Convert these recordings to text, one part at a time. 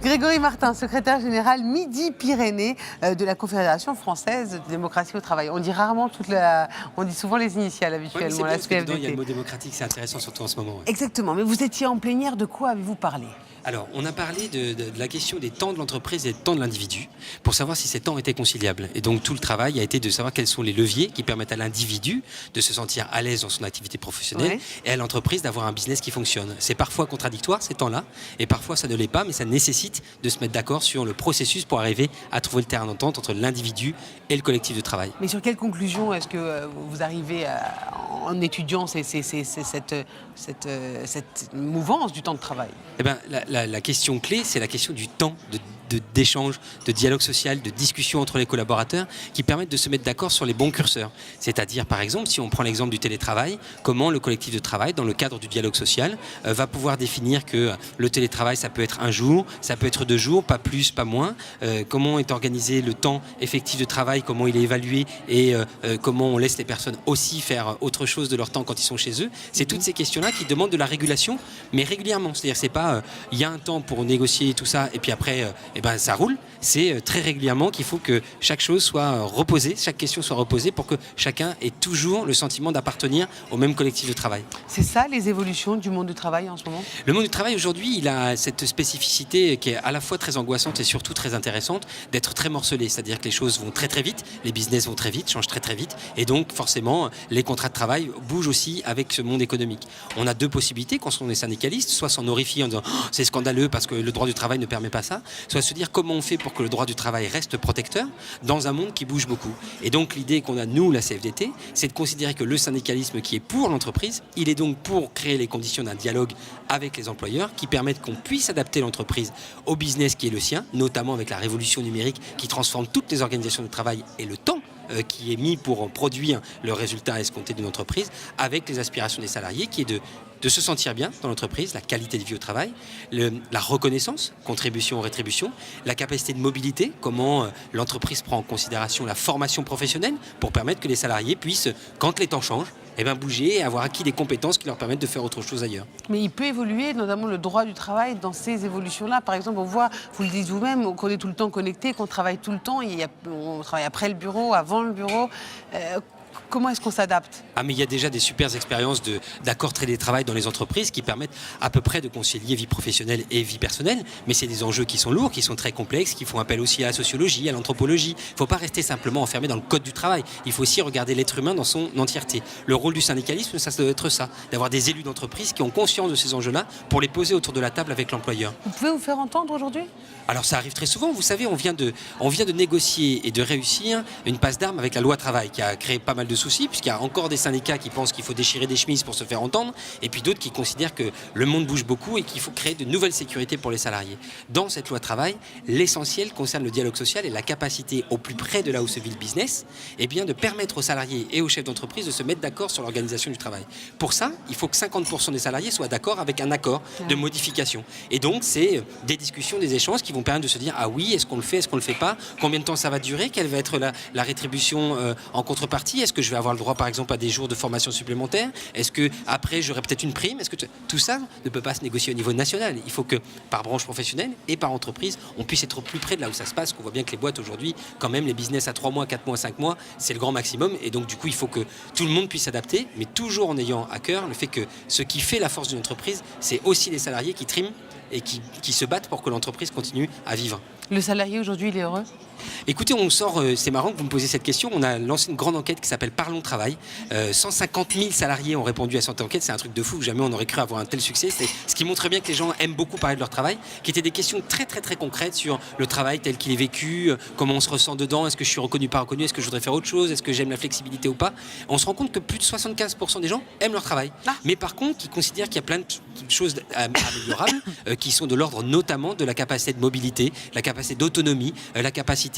Grégory Martin, secrétaire général Midi-Pyrénées de la Confédération française de démocratie au travail. On dit rarement on dit souvent les initiales habituellement, la CFDT. Il y a le CFDT. mot démocratique, c'est intéressant surtout en ce moment. Ouais. Exactement, mais vous étiez en plénière, de quoi avez-vous parlé ? Alors, on a parlé de la question des temps de l'entreprise et des temps de l'individu pour savoir si ces temps étaient conciliables. Et donc, tout le travail a été de savoir quels sont les leviers qui permettent à l'individu de se sentir à l'aise dans son activité professionnelle et à l'entreprise d'avoir un business qui fonctionne. C'est parfois contradictoire, ces temps-là, et parfois ça ne l'est pas, mais ça nécessite de se mettre d'accord sur le processus pour arriver à trouver le terrain d'entente entre l'individu et le collectif de travail. Mais sur quelle conclusion est-ce que vous arrivez en étudiant cette mouvance du temps de travail ? Eh bien, la question clé, c'est la question du temps d'échange, de dialogue social, de discussion entre les collaborateurs qui permettent de se mettre d'accord sur les bons curseurs. C'est-à-dire, par exemple, si on prend l'exemple du télétravail, comment le collectif de travail, dans le cadre du dialogue social, va pouvoir définir que le télétravail, ça peut être un jour, ça peut être 2 jours, pas plus, pas moins. Comment est organisé le temps effectif de travail, comment il est évalué et comment on laisse les personnes aussi faire autre chose de leur temps quand ils sont chez eux. C'est toutes ces questions-là qui demandent de la régulation, mais régulièrement. C'est-à-dire, c'est pas il y a un temps pour négocier tout ça et puis après ça roule. C'est très régulièrement qu'il faut que chaque chose soit reposée, chaque question soit reposée pour que chacun ait toujours le sentiment d'appartenir au même collectif de travail. C'est ça les évolutions du monde du travail en ce moment ? Le monde du travail aujourd'hui, il a cette spécificité qui est à la fois très angoissante et surtout très intéressante d'être très morcelé. C'est-à-dire que les choses vont très très vite, les business vont très vite, changent très très vite et donc forcément les contrats de travail bougent aussi avec ce monde économique. On a 2 possibilités quand on est syndicaliste, soit s'en horrifier en disant oh, c'est scandaleux parce que le droit du travail ne permet pas ça, soit se dire comment on fait pour que le droit du travail reste protecteur dans un monde qui bouge beaucoup. Et donc l'idée qu'on a, nous, la CFDT, c'est de considérer que le syndicalisme qui est pour l'entreprise, il est donc pour créer les conditions d'un dialogue avec les employeurs qui permettent qu'on puisse adapter l'entreprise au business qui est le sien, notamment avec la révolution numérique qui transforme toutes les organisations de travail et le temps qui est mis pour produire le résultat escompté d'une entreprise, avec les aspirations des salariés qui est de se sentir bien dans l'entreprise, la qualité de vie au travail, la reconnaissance, contribution, rétribution, la capacité de mobilité, comment l'entreprise prend en considération la formation professionnelle pour permettre que les salariés puissent, quand les temps changent, bouger et avoir acquis des compétences qui leur permettent de faire autre chose ailleurs. Mais il peut évoluer, notamment le droit du travail, dans ces évolutions-là. Par exemple, on voit, vous le dites vous-même, qu'on est tout le temps connecté, qu'on travaille tout le temps, on travaille après le bureau, avant le bureau. Comment est-ce qu'on s'adapte ? Mais il y a déjà des super expériences d'accords télétravail dans les entreprises qui permettent à peu près de concilier vie professionnelle et vie personnelle, mais c'est des enjeux qui sont lourds, qui sont très complexes, qui font appel aussi à la sociologie, à l'anthropologie. Il ne faut pas rester simplement enfermé dans le code du travail. Il faut aussi regarder l'être humain dans son entièreté. Le rôle du syndicalisme, ça doit être ça, d'avoir des élus d'entreprise qui ont conscience de ces enjeux-là pour les poser autour de la table avec l'employeur. Vous pouvez vous faire entendre aujourd'hui ? Alors ça arrive très souvent, vous savez, on vient de négocier et de réussir une passe d'armes avec la loi travail qui a créé pas mal de soucis puisqu'il y a encore des syndicats qui pensent qu'il faut déchirer des chemises pour se faire entendre et puis d'autres qui considèrent que le monde bouge beaucoup et qu'il faut créer de nouvelles sécurités pour les salariés. Dans cette loi travail, l'essentiel concerne le dialogue social et la capacité au plus près de là où se vit le business de permettre aux salariés et aux chefs d'entreprise de se mettre d'accord sur l'organisation du travail. Pour ça, il faut que 50% des salariés soient d'accord avec un accord de modification. Et donc, c'est des discussions, des échanges qui vont permettre de se dire ah oui, est-ce qu'on le fait, est-ce qu'on le fait pas, combien de temps ça va durer, quelle va être la rétribution en contrepartie, est-ce que je vais avoir le droit par exemple à des jours de formation supplémentaires, est-ce que après j'aurai peut-être une prime, est-ce que tout ça ne peut pas se négocier au niveau national. Il faut que par branche professionnelle et par entreprise on puisse être au plus près de là où ça se passe, qu'on voit bien que les boîtes aujourd'hui quand même les business à 3 mois, 4 mois, 5 mois c'est le grand maximum et donc du coup il faut que tout le monde puisse s'adapter mais toujours en ayant à cœur le fait que ce qui fait la force d'une entreprise c'est aussi les salariés qui triment et qui se battent pour que l'entreprise continue à vivre. Le salarié aujourd'hui, il est heureux ? Écoutez, c'est marrant que vous me posiez cette question. On a lancé une grande enquête qui s'appelle Parlons Travail. 150 000 salariés ont répondu à cette enquête. C'est un truc de fou. Jamais on aurait cru avoir un tel succès. C'est ce qui montre bien que les gens aiment beaucoup parler de leur travail, qui étaient des questions très très très concrètes sur le travail tel qu'il est vécu, comment on se ressent dedans, est-ce que je suis reconnu, pas reconnu, est-ce que je voudrais faire autre chose, est-ce que j'aime la flexibilité ou pas. On se rend compte que plus de 75% des gens aiment leur travail. Mais par contre, qui considèrent qu'il y a plein de choses améliorables qui sont de l'ordre notamment de la capacité de mobilité, la capacité d'autonomie, la capacité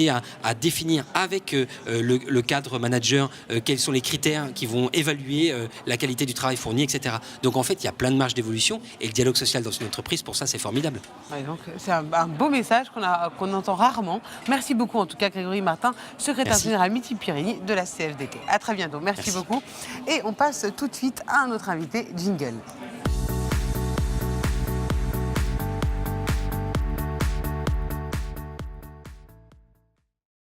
à définir avec le cadre manager quels sont les critères qui vont évaluer la qualité du travail fourni, etc. Donc en fait, il y a plein de marges d'évolution et le dialogue social dans une entreprise, pour ça, c'est formidable. Ouais, donc c'est un beau message qu'on entend rarement. Merci beaucoup en tout cas Grégory Martin, secrétaire général Midi-Pyrénées de la CFDT. À très bientôt. Merci beaucoup. Et on passe tout de suite à un autre invité, jingle.